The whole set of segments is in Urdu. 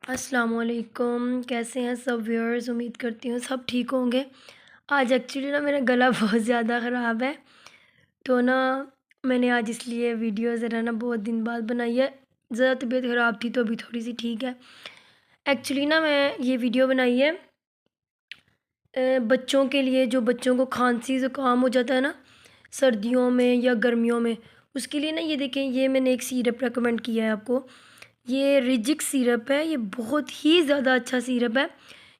السلام علیکم، کیسے ہیں سب ویورز؟ امید کرتی ہوں سب ٹھیک ہوں گے۔ آج ایکچولی میرا گلا بہت زیادہ خراب ہے، تو میں نے آج اس لیے ویڈیو ذرا بہت دن بعد بنائی ہے۔ ذرا طبیعت خراب تھی تو ابھی تھوڑی سی ٹھیک ہے۔ ایکچولی میں یہ ویڈیو بنائی ہے بچوں کے لیے، جو بچوں کو کھانسی زکام ہو جاتا ہے نا سردیوں میں یا گرمیوں میں، اس کے لیے یہ دیکھیں، یہ میں نے ایک سیرپ ریکمنڈ کیا ہے آپ کو۔ یہ ریجکس سیرپ ہے، یہ بہت ہی زیادہ اچھا سیرپ ہے۔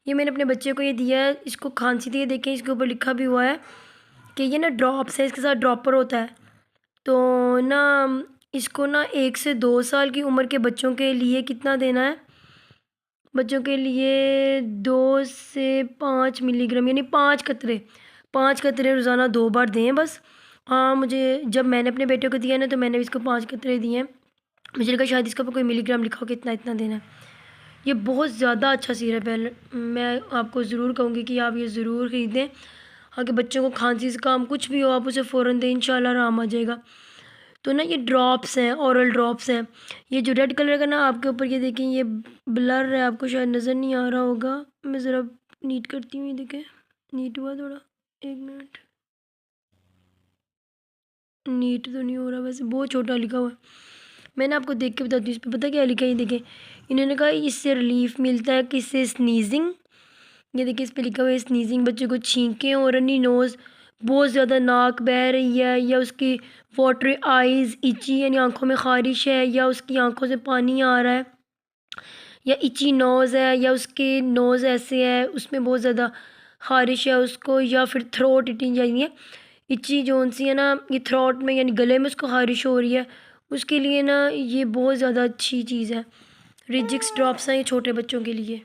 یہ میں نے اپنے بچے کو یہ دیا ہے، اس کو کھانسی تھی، یہ دیکھیں اس کے اوپر لکھا بھی ہوا ہے کہ یہ ڈراپس ہے، اس کے ساتھ ڈراپر ہوتا ہے۔ تو اس کو 1 سے 2 سال کی عمر کے بچوں کے لیے کتنا دینا ہے؟ بچوں کے لیے 2 سے 5 ملی گرام، یعنی 5 قطرے روزانہ 2 بار دیں بس۔ ہاں، جب میں نے اپنے بیٹے کو دیا تو میں نے اس کو 5 قطرے دیے ہیں۔ مجھے لگا شاید اس کا کوئی ملی گرام لکھا ہو کہ اتنا دینا ہے۔ یہ بہت زیادہ اچھا سیرپ ہے، میں آپ کو ضرور کہوں گی کہ آپ یہ ضرور خریدیں۔ کہ بچوں کو کھانسی زکام کچھ بھی ہو، آپ اسے فوراً دیں، انشاءاللہ آرام آ جائے گا۔ تو یہ ڈراپس ہیں، اورل ڈراپس ہیں۔ یہ جو ریڈ کلر کا آپ کے اوپر یہ دیکھیں، یہ بلر ہے، آپ کو شاید نظر نہیں آ رہا ہوگا، میں ذرا نیٹ کرتی ہوں۔ یہ دیکھیں، نیٹ ہوا تھوڑا، 1 منٹ، نیٹ تو نہیں ہو رہا، ویسے بہت چھوٹا لکھا ہوا ہے۔ میں نے آپ کو دیکھ کے بتاتی ہوں، اس پہ پتہ کیا لکھا ہے؟ یہ دیکھیں، انہوں نے کہا اس سے ریلیف ملتا ہے، کس سے؟ سنیزنگ۔ یہ دیکھیں اس پہ لکھا ہوا ہے سنیزنگ، بچے کو چھینکیں اور رنی نوز، بہت زیادہ ناک بہ رہی ہے، یا اس کی واٹری آئیز، ایچی یعنی آنکھوں میں خارش ہے، یا اس کی آنکھوں سے پانی آ رہا ہے، یا ایچی نوز ہے، یا اس کے نوز ایسے ہے اس میں بہت زیادہ خارش ہے اس کو، یا پھر تھروٹ ایٹنگ جائیں گے ایچی جون سی ہے یہ تھروٹ میں یعنی گلے میں اس کو خارش ہو رہی ہے، اس کے لیے یہ بہت زیادہ اچھی چیز ہے۔ ریجکس ڈراپس ہیں یہ چھوٹے بچوں کے لیے۔